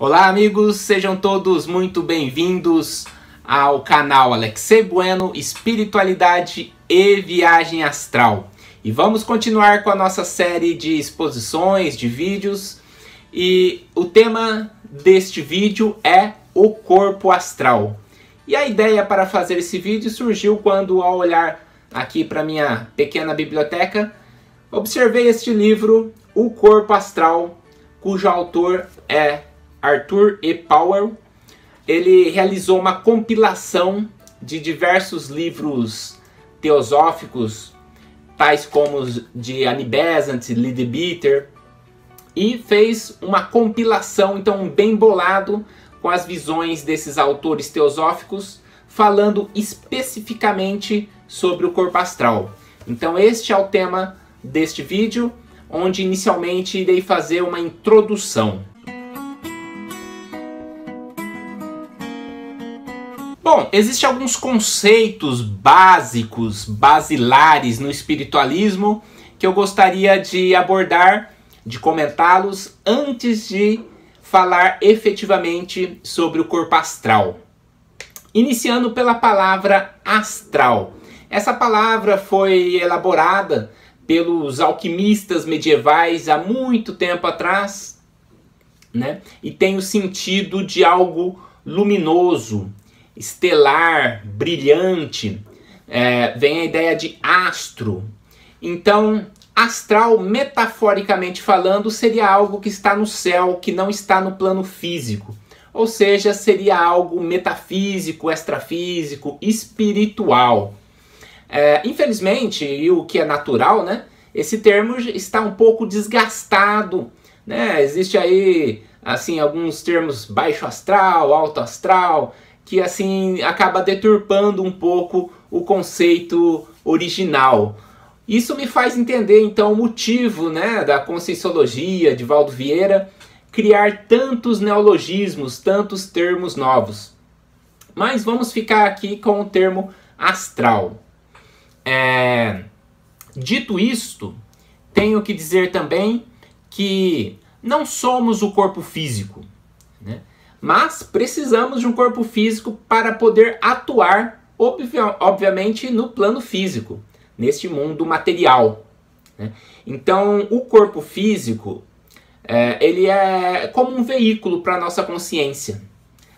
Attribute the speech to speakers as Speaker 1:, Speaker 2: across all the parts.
Speaker 1: Olá amigos, sejam todos muito bem-vindos ao canal Alexei Bueno, Espiritualidade e Viagem Astral. E vamos continuar com a nossa série de exposições, de vídeos. E o tema deste vídeo é o corpo astral. E a ideia para fazer esse vídeo surgiu quando, ao olhar aqui para minha pequena biblioteca, observei este livro, O Corpo Astral, cujo autor é Arthur E. Powell. Ele realizou uma compilação de diversos livros teosóficos, tais como os de Annie Besant, Leadbeater, e fez uma compilação, então, bem bolado, com as visões desses autores teosóficos, falando especificamente sobre o corpo astral. Então este é o tema deste vídeo, onde inicialmente irei fazer uma introdução. Bom, existem alguns conceitos básicos, basilares no espiritualismo que eu gostaria de abordar, de comentá-los antes de falar efetivamente sobre o corpo astral. Iniciando pela palavra astral. Essa palavra foi elaborada pelos alquimistas medievais há muito tempo atrás, né? E tem o sentido de algo luminoso, estelar, brilhante. Vem a ideia de astro. Então, astral, metaforicamente falando, seria algo que está no céu, que não está no plano físico. Ou seja, seria algo metafísico, extrafísico, espiritual. Infelizmente, e o que é natural, né? Esse termo está um pouco desgastado, né? Existe aí, assim, alguns termos baixo astral, alto astral, que assim acaba deturpando um pouco o conceito original. Isso me faz entender então o motivo, né, da Conscienciologia de Valdo Vieira criar tantos neologismos, tantos termos novos. Mas vamos ficar aqui com o termo astral. Dito isto, tenho que dizer também que não somos o corpo físico, né? Mas precisamos de um corpo físico para poder atuar, obviamente, no plano físico, neste mundo material, né? Então, o corpo físico, ele é como um veículo para a nossa consciência.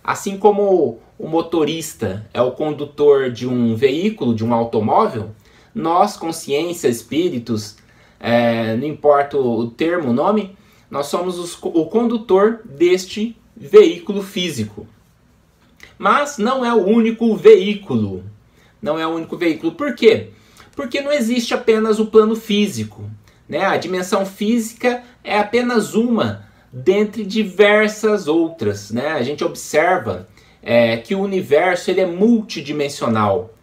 Speaker 1: Assim como o motorista é o condutor de um veículo, de um automóvel, nós, consciência, espíritos, não importa o termo, o nome, nós somos o condutor deste veículo físico. Mas não é o único veículo. Não é o único veículo. Por quê? Porque não existe apenas o plano físico, né? A dimensão física é apenas uma dentre diversas outras, né? A gente observa que o universo ele é multidimensional,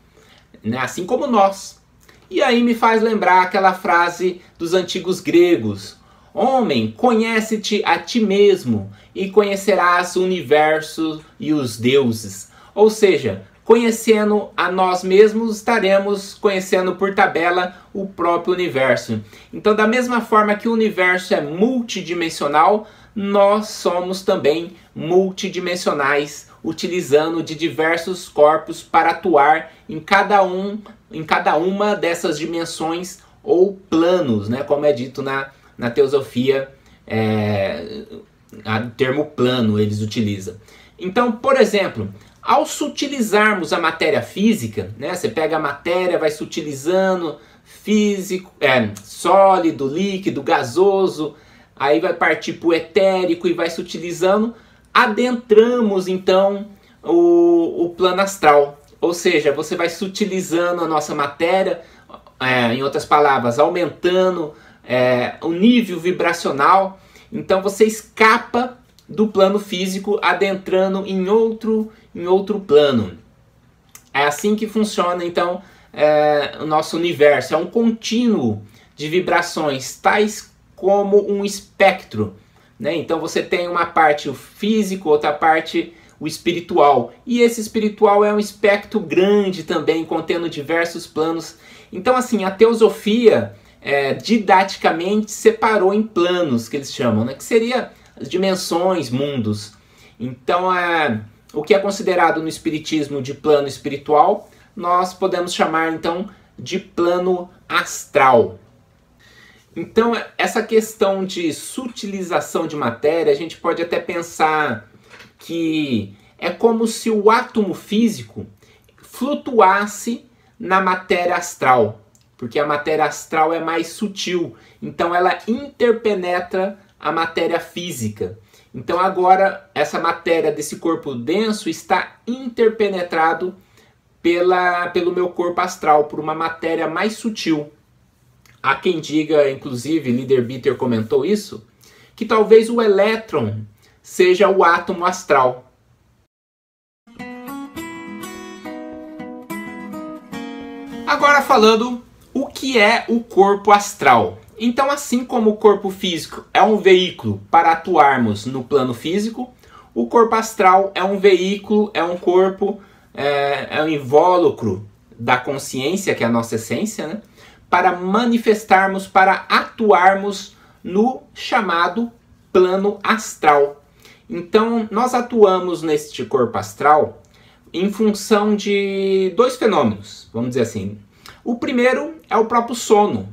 Speaker 1: né? Assim como nós. E aí me faz lembrar aquela frase dos antigos gregos: homem, conhece-te a ti mesmo e conhecerás o universo e os deuses. Ou seja, conhecendo a nós mesmos, estaremos conhecendo por tabela o próprio universo. Então, da mesma forma que o universo é multidimensional, nós somos também multidimensionais, utilizando de diversos corpos para atuar em cada uma dessas dimensões ou planos, né? Como é dito na teosofia, o termo plano eles utilizam. Então, por exemplo, ao sutilizarmos a matéria física, né, você pega a matéria, vai sutilizando, físico, sólido, líquido, gasoso, aí vai partir para o etérico e vai sutilizando, adentramos então o plano astral. Ou seja, você vai sutilizando a nossa matéria, em outras palavras, aumentando o nível vibracional. Então você escapa do plano físico, adentrando em outro plano. É assim que funciona então o nosso universo. É um contínuo de vibrações, tais como um espectro, né? Então você tem uma parte o físico, outra parte o espiritual. E esse espiritual é um espectro grande também, contendo diversos planos. Então assim, a teosofia didaticamente separou em planos, que eles chamam, né? Que seria as dimensões, mundos. Então, o que é considerado no espiritismo de plano espiritual, nós podemos chamar então de plano astral. Então, essa questão de sutilização de matéria, a gente pode até pensar que é como se o átomo físico flutuasse na matéria astral, porque a matéria astral é mais sutil, então ela interpenetra a matéria física. Então agora essa matéria desse corpo denso está interpenetrado pelo meu corpo astral, por uma matéria mais sutil. Há quem diga, inclusive, Líder Bitter comentou isso, que talvez o elétron seja o átomo astral. Agora falando o que é o corpo astral. Então, assim como o corpo físico é um veículo para atuarmos no plano físico, o corpo astral é um veículo, é um corpo, é um invólucro da consciência, que é a nossa essência, né? Para manifestarmos, para atuarmos no chamado plano astral. Então, nós atuamos neste corpo astral em função de dois fenômenos, vamos dizer assim. O primeiro é o próprio sono,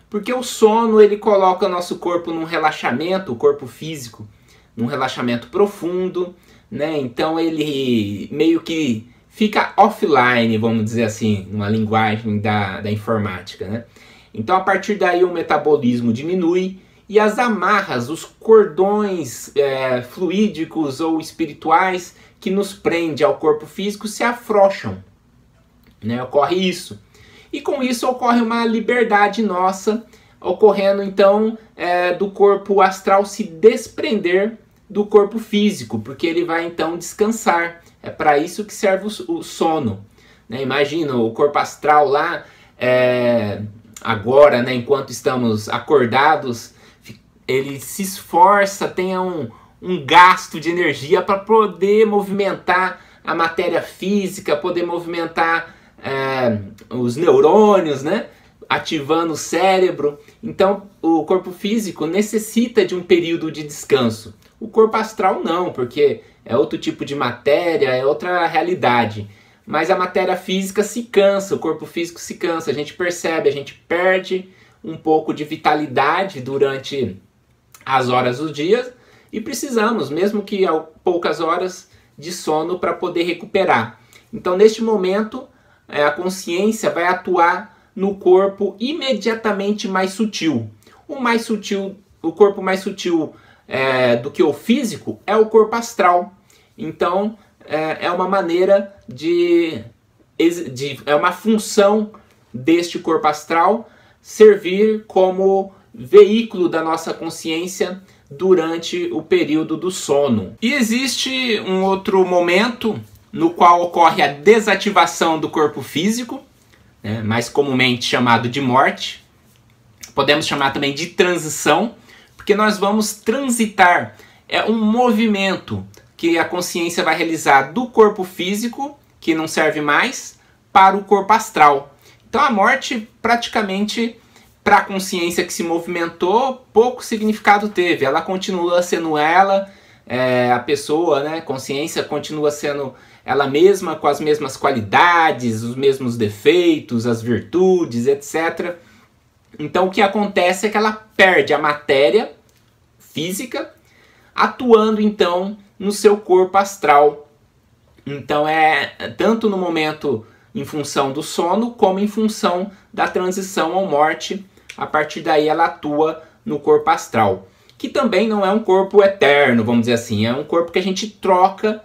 Speaker 1: porque o sono ele coloca o nosso corpo num relaxamento, o corpo físico, num relaxamento profundo, né? Então ele meio que fica offline, vamos dizer assim, numa linguagem da informática, né? Então a partir daí o metabolismo diminui e as amarras, os cordões fluídicos ou espirituais que nos prende ao corpo físico se afrouxam, né? Ocorre isso. E com isso ocorre uma liberdade nossa, ocorrendo então do corpo astral se desprender do corpo físico, porque ele vai então descansar. É para isso que serve o sono, né? Imagina o corpo astral lá, agora, né, enquanto estamos acordados, ele se esforça, tem um gasto de energia para poder movimentar a matéria física, poder movimentar os neurônios, né? Ativando o cérebro. Então o corpo físico necessita de um período de descanso. O corpo astral não, porque é outro tipo de matéria, é outra realidade. Mas a matéria física se cansa, o corpo físico se cansa. A gente percebe, a gente perde um pouco de vitalidade durante as horas do dia e precisamos, mesmo que poucas horas de sono, para poder recuperar. Então neste momento a consciência vai atuar no corpo imediatamente mais sutil. O corpo mais sutil do que o físico é o corpo astral. Então é uma maneira é uma função deste corpo astral servir como veículo da nossa consciência durante o período do sono. E existe um outro momento no qual ocorre a desativação do corpo físico, né, mais comumente chamado de morte. Podemos chamar também de transição, porque nós vamos transitar. É um movimento que a consciência vai realizar do corpo físico, que não serve mais, para o corpo astral. Então a morte, praticamente, para a consciência que se movimentou, pouco significado teve. Ela continua sendo ela, a pessoa, né, consciência continua sendo ela mesma, com as mesmas qualidades, os mesmos defeitos, as virtudes, etc. Então o que acontece é que ela perde a matéria física, atuando então no seu corpo astral. Então tanto no momento em função do sono, como em função da transição ou morte. A partir daí ela atua no corpo astral, que também não é um corpo eterno, vamos dizer assim, é um corpo que a gente troca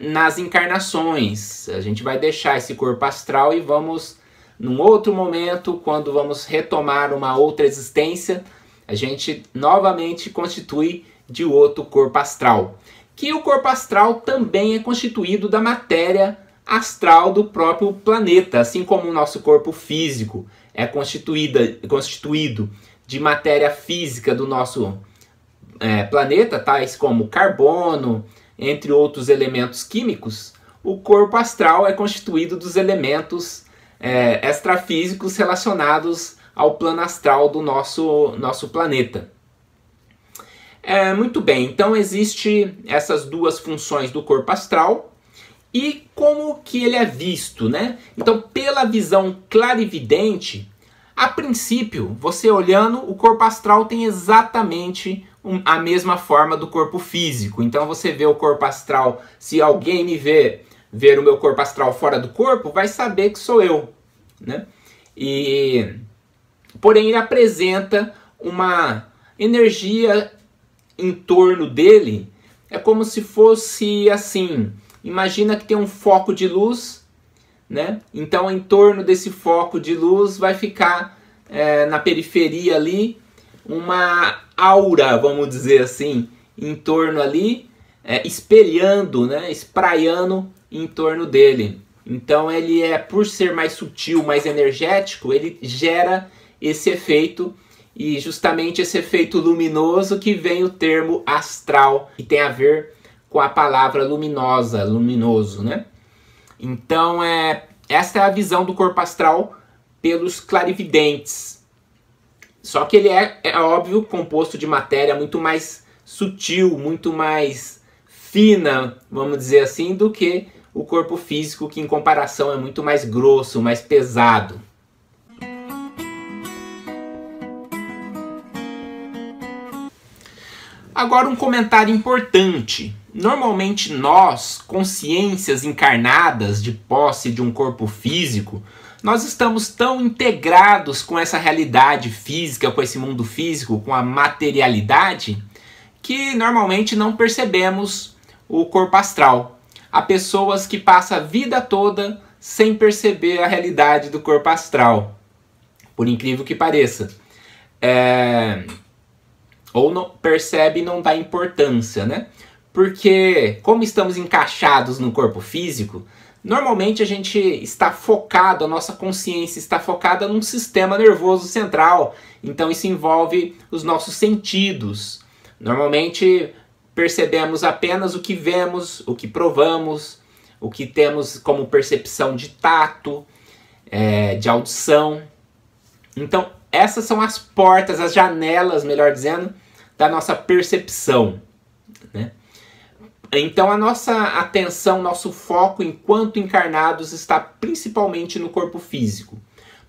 Speaker 1: nas encarnações. A gente vai deixar esse corpo astral e vamos, num outro momento, quando vamos retomar uma outra existência, a gente novamente constitui de outro corpo astral. Que o corpo astral também é constituído da matéria astral do próprio planeta, assim como o nosso corpo físico é constituído de matéria física do nosso planeta, tais como carbono, entre outros elementos químicos. O corpo astral é constituído dos elementos extrafísicos relacionados ao plano astral do nosso planeta. Muito bem, então existe essas duas funções do corpo astral e como que ele é visto, né? Então, pela visão clarividente, a princípio, você olhando, o corpo astral tem exatamente a mesma forma do corpo físico. Então você vê o corpo astral, se alguém me ver o meu corpo astral fora do corpo, vai saber que sou eu, né? Porém, ele apresenta uma energia em torno dele, é como se fosse assim, imagina que tem um foco de luz, né? Então, em torno desse foco de luz vai ficar na periferia ali uma aura, vamos dizer assim, em torno ali, espelhando, né? Espraiando em torno dele. Então, ele por ser mais sutil, mais energético, ele gera esse efeito, e justamente esse efeito luminoso que vem o termo astral, que tem a ver com a palavra luminosa, luminoso, né? Então, esta é a visão do corpo astral pelos clarividentes. Só que ele é óbvio, composto de matéria muito mais sutil, muito mais fina, vamos dizer assim, do que o corpo físico, que em comparação é muito mais grosso, mais pesado. Agora um comentário importante. Normalmente nós, consciências encarnadas de posse de um corpo físico, nós estamos tão integrados com essa realidade física, com esse mundo físico, com a materialidade, que normalmente não percebemos o corpo astral. Há pessoas que passam a vida toda sem perceber a realidade do corpo astral, por incrível que pareça. Ou não percebe e não dá importância, né? Porque, como estamos encaixados no corpo físico, normalmente a gente está focado, a nossa consciência está focada num sistema nervoso central. Então isso envolve os nossos sentidos. Normalmente percebemos apenas o que vemos, o que provamos, o que temos como percepção de tato, de audição. Então essas são as portas, as janelas, melhor dizendo, da nossa percepção, né? Então a nossa atenção, nosso foco enquanto encarnados está principalmente no corpo físico.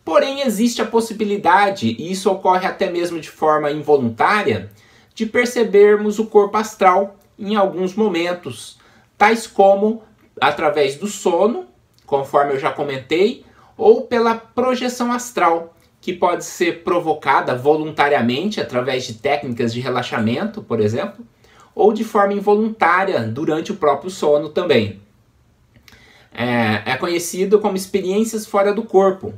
Speaker 1: Porém existe a possibilidade, e isso ocorre até mesmo de forma involuntária, de percebermos o corpo astral em alguns momentos, tais como através do sono, conforme eu já comentei, ou pela projeção astral, que pode ser provocada voluntariamente através de técnicas de relaxamento, por exemplo, ou de forma involuntária durante o próprio sono também. É conhecido como experiências fora do corpo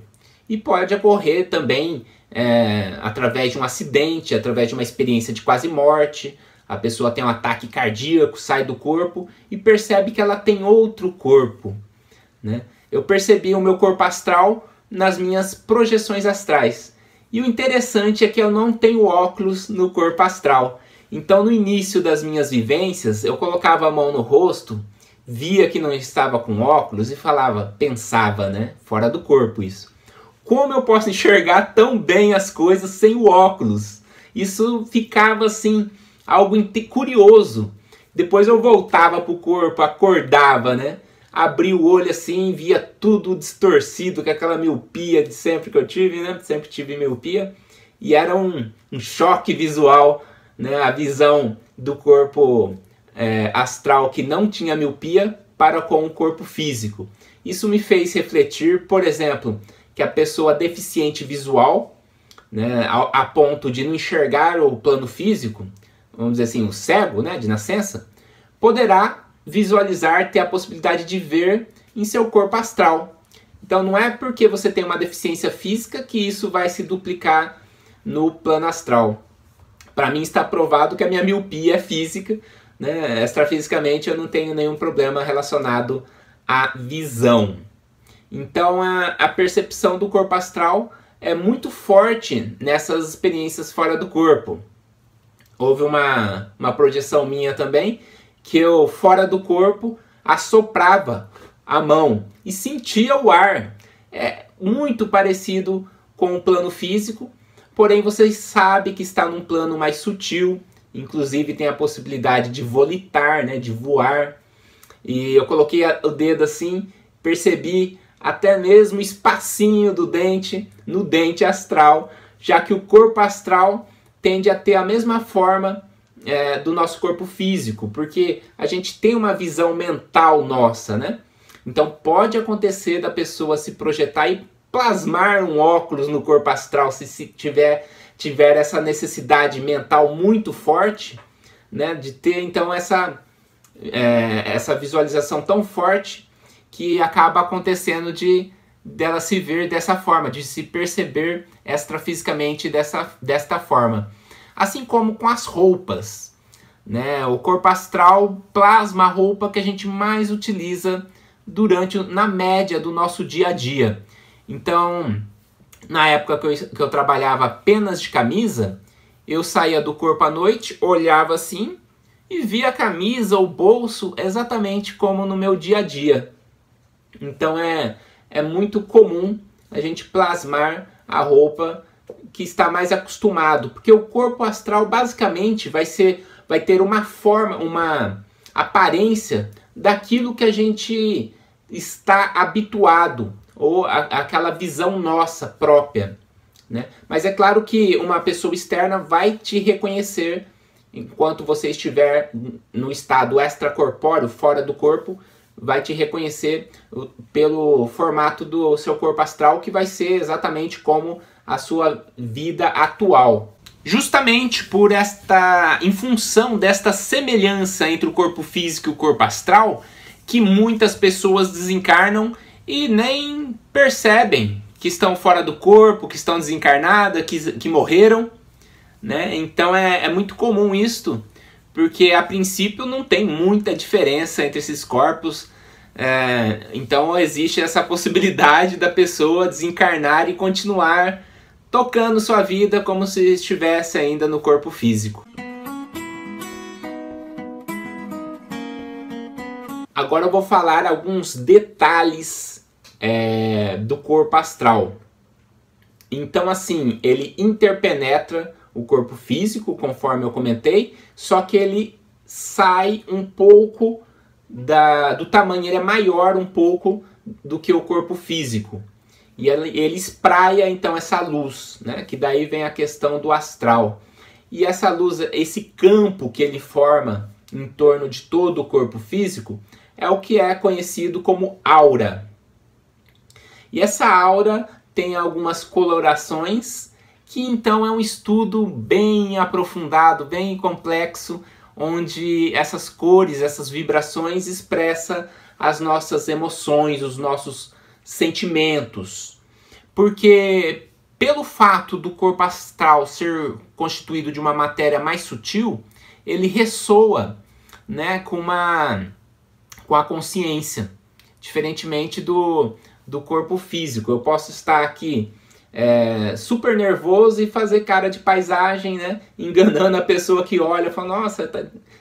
Speaker 1: e pode ocorrer também através de um acidente, através de uma experiência de quase morte. A pessoa tem um ataque cardíaco, sai do corpo e percebe que ela tem outro corpo, né? Eu percebi o meu corpo astral nas minhas projeções astrais. E o interessante é que eu não tenho óculos no corpo astral. Então no início das minhas vivências, eu colocava a mão no rosto, via que não estava com óculos e pensava, né? Fora do corpo isso. Como eu posso enxergar tão bem as coisas sem o óculos? Isso ficava assim, algo curioso. Depois eu voltava para o corpo, acordava, né? Abri o olho assim, via tudo distorcido, com aquela miopia de sempre que eu tive, né? Sempre tive miopia. E era um choque visual, né? A visão do corpo astral que não tinha miopia para com o corpo físico. Isso me fez refletir, por exemplo, que a pessoa deficiente visual, né? A ponto de não enxergar o plano físico, vamos dizer assim, o cego, né? De nascença, poderá visualizar, ter a possibilidade de ver em seu corpo astral. Então não é porque você tem uma deficiência física que isso vai se duplicar no plano astral. Para mim está provado que a minha miopia é física, né? Extrafisicamente eu não tenho nenhum problema relacionado à visão. Então a percepção do corpo astral é muito forte nessas experiências fora do corpo. Houve uma projeção minha também, que eu, fora do corpo, assoprava a mão e sentia o ar. É muito parecido com o plano físico, porém você sabe que está num plano mais sutil, inclusive tem a possibilidade de volitar, né, de voar. E eu coloquei o dedo assim, percebi até mesmo espacinho do dente no dente astral, já que o corpo astral tende a ter a mesma forma do nosso corpo físico, porque a gente tem uma visão mental nossa, né? Então pode acontecer da pessoa se projetar e plasmar um óculos no corpo astral se tiver essa necessidade mental muito forte, né? De ter então essa visualização tão forte que acaba acontecendo dela se ver dessa forma, de se perceber extrafisicamente desta forma. Assim como com as roupas, né? O corpo astral plasma a roupa que a gente mais utiliza na média do nosso dia a dia. Então, na época que eu trabalhava apenas de camisa, eu saía do corpo à noite, olhava assim e via a camisa, o bolso, exatamente como no meu dia a dia. Então é muito comum a gente plasmar a roupa que está mais acostumado, porque o corpo astral basicamente vai ter uma forma, uma aparência daquilo que a gente está habituado, ou aquela visão nossa própria, né? Mas é claro que uma pessoa externa vai te reconhecer enquanto você estiver no estado extracorpóreo, fora do corpo, vai te reconhecer pelo formato do seu corpo astral, que vai ser exatamente como a sua vida atual. Justamente em função desta semelhança entre o corpo físico e o corpo astral, que muitas pessoas desencarnam e nem percebem que estão fora do corpo, que estão desencarnadas, que morreram, né? Então é muito comum isto, porque a princípio não tem muita diferença entre esses corpos. Então existe essa possibilidade da pessoa desencarnar e continuar tocando sua vida como se estivesse ainda no corpo físico. Agora eu vou falar alguns detalhes do corpo astral. Então assim, ele interpenetra o corpo físico, conforme eu comentei, só que ele sai um pouco do tamanho, ele é maior um pouco do que o corpo físico. E ele espraia então essa luz, né? Que daí vem a questão do astral. E essa luz, esse campo que ele forma em torno de todo o corpo físico, é o que é conhecido como aura. E essa aura tem algumas colorações, que então é um estudo bem aprofundado, bem complexo, onde essas cores, essas vibrações expressam as nossas emoções, os nossos sentimentos. Porque pelo fato do corpo astral ser constituído de uma matéria mais sutil, ele ressoa, né, com a consciência, diferentemente do corpo físico. Eu posso estar aqui super nervoso e fazer cara de paisagem, né, enganando a pessoa que olha, fala, nossa,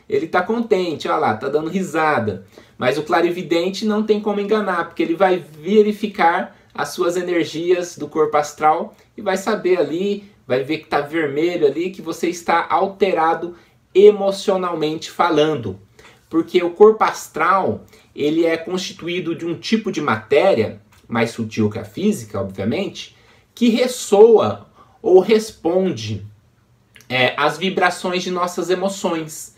Speaker 1: ele tá contente, olha lá, tá dando risada. Mas o clarividente não tem como enganar, porque ele vai verificar as suas energias do corpo astral e vai saber ali, vai ver que tá vermelho ali, que você está alterado emocionalmente falando. Porque o corpo astral, ele é constituído de um tipo de matéria, mais sutil que a física, obviamente, que ressoa ou responde às vibrações de nossas emoções.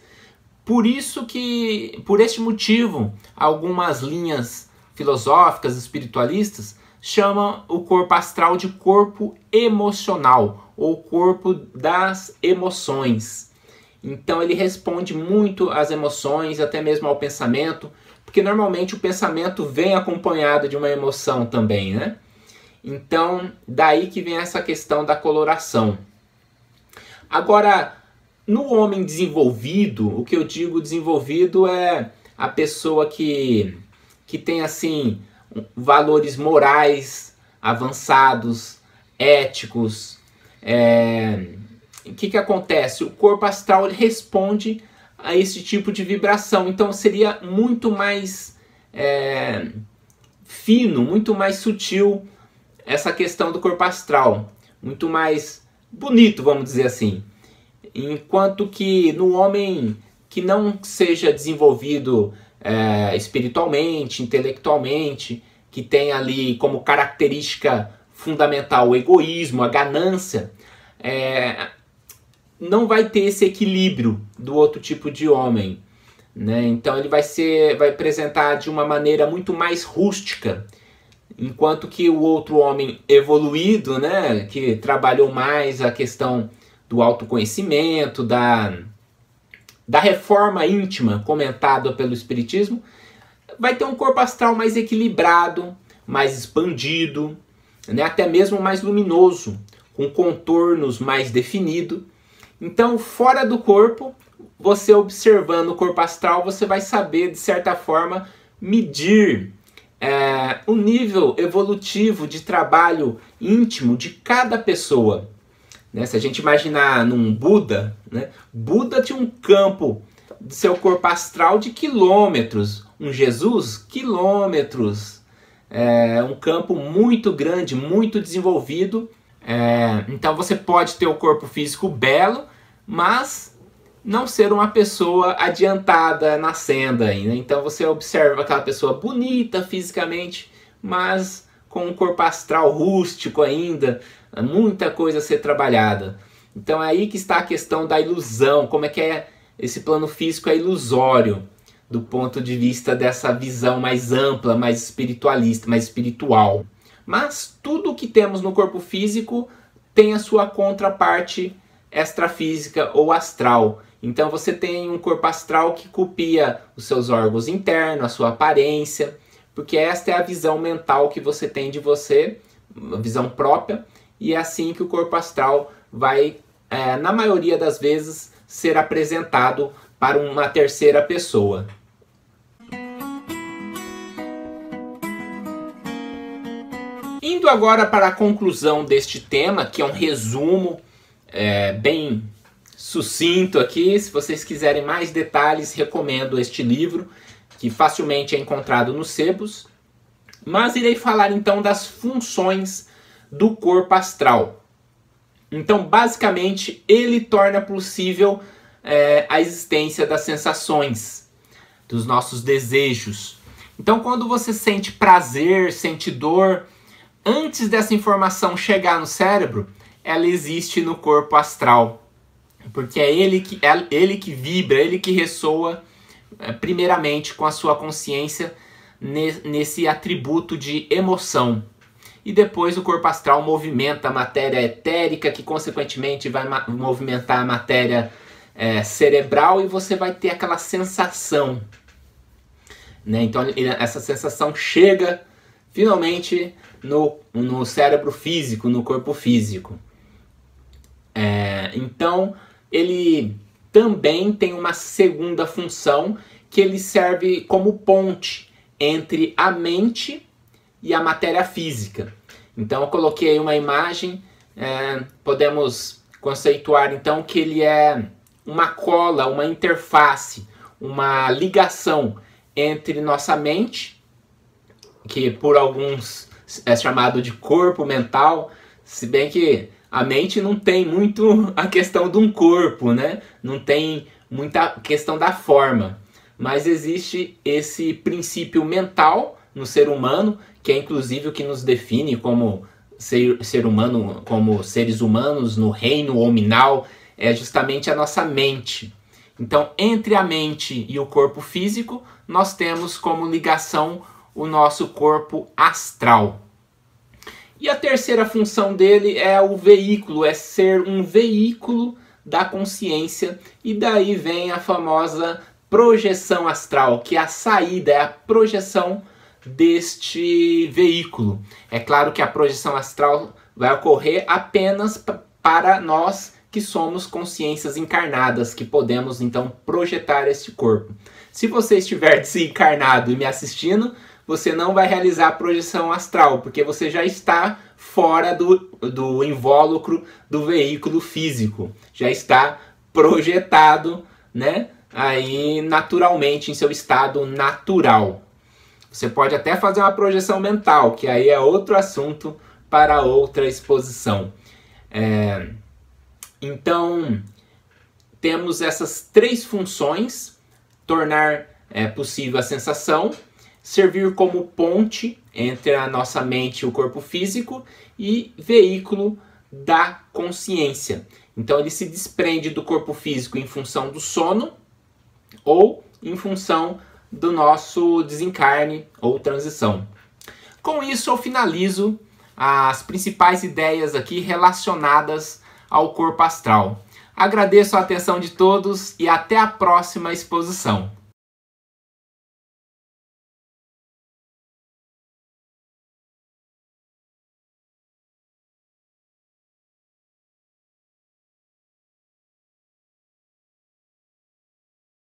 Speaker 1: Por este motivo, algumas linhas filosóficas, espiritualistas, chamam o corpo astral de corpo emocional, ou corpo das emoções. Então ele responde muito às emoções, até mesmo ao pensamento, porque normalmente o pensamento vem acompanhado de uma emoção também, né? Então, daí que vem essa questão da coloração. Agora, no homem desenvolvido, o que eu digo desenvolvido é a pessoa que tem, assim, valores morais avançados, éticos. O que acontece? O corpo astral ele responde a esse tipo de vibração. Então, seria muito mais fino, muito mais sutil essa questão do corpo astral, muito mais bonito, vamos dizer assim. enquanto que no homem que não seja desenvolvido espiritualmente, intelectualmente, que tem ali como característica fundamental o egoísmo, a ganância, não vai ter esse equilíbrio do outro tipo de homem, né? Então ele vai apresentar de uma maneira muito mais rústica, enquanto que o outro homem evoluído, né, que trabalhou mais a questão do autoconhecimento, da reforma íntima comentada pelo Espiritismo, vai ter um corpo astral mais equilibrado, mais expandido, né, até mesmo mais luminoso, com contornos mais definidos. Então, fora do corpo, você observando o corpo astral, você vai saber, de certa forma, medir o nível evolutivo de trabalho íntimo de cada pessoa. Né? Se a gente imaginar num Buda, né? Buda tinha um campo de seu corpo astral de quilômetros. Um Jesus, quilômetros. Um campo muito grande, muito desenvolvido. Então você pode ter o corpo físico belo, mas não ser uma pessoa adiantada na senda ainda. Então você observa aquela pessoa bonita fisicamente, mas com um corpo astral rústico ainda, muita coisa a ser trabalhada. Então é aí que está a questão da ilusão, como é que esse plano físico é ilusório, do ponto de vista dessa visão mais ampla, mais espiritualista, mais espiritual. Mas tudo que temos no corpo físico tem a sua contraparte extrafísica ou astral. Então você tem um corpo astral que copia os seus órgãos internos, a sua aparência, porque esta é a visão mental que você tem de você, a visão própria, e é assim que o corpo astral vai, na maioria das vezes, ser apresentado para uma terceira pessoa. Indo agora para a conclusão deste tema, que é um resumo bem sucinto aqui. Se vocês quiserem mais detalhes, recomendo este livro, que facilmente é encontrado nos sebos. Mas irei falar então das funções do corpo astral. Então, basicamente, ele torna possível a existência das sensações, dos nossos desejos. Então, quando você sente prazer, sente dor, antes dessa informação chegar no cérebro, ela existe no corpo astral. Porque é ele que vibra, ele que ressoa primeiramente com a sua consciência nesse atributo de emoção. E depois o corpo astral movimenta a matéria etérica, que consequentemente vai movimentar a matéria cerebral, e você vai ter aquela sensação. Né? Então essa sensação chega finalmente no cérebro físico, no corpo físico. Então ele também tem uma segunda função, que ele serve como ponte entre a mente e a matéria física. Então eu coloquei uma imagem, podemos conceituar então que ele é uma cola, uma interface, uma ligação entre nossa mente, que por alguns é chamado de corpo mental, se bem que a mente não tem muito a questão de um corpo, né? Não tem muita questão da forma. Mas existe esse princípio mental no ser humano, que é inclusive o que nos define como ser humano, como seres humanos no reino hominal, é justamente a nossa mente. Então, entre a mente e o corpo físico, nós temos como ligação o nosso corpo astral. E a terceira função dele é o veículo, é ser um veículo da consciência, e daí vem a famosa projeção astral, que é a saída, é a projeção deste veículo. É claro que a projeção astral vai ocorrer apenas para nós que somos consciências encarnadas, que podemos então projetar este corpo. Se você estiver desencarnado e me assistindo, você não vai realizar a projeção astral, porque você já está fora do invólucro do veículo físico. Já está projetado, né, aí naturalmente, em seu estado natural. Você pode até fazer uma projeção mental, que aí é outro assunto para outra exposição. Então, temos essas três funções: tornar possível a sensação, servir como ponte entre a nossa mente e o corpo físico e veículo da consciência. Então ele se desprende do corpo físico em função do sono ou em função do nosso desencarne ou transição. Com isso eu finalizo as principais ideias aqui relacionadas ao corpo astral. Agradeço a atenção de todos e até a próxima exposição.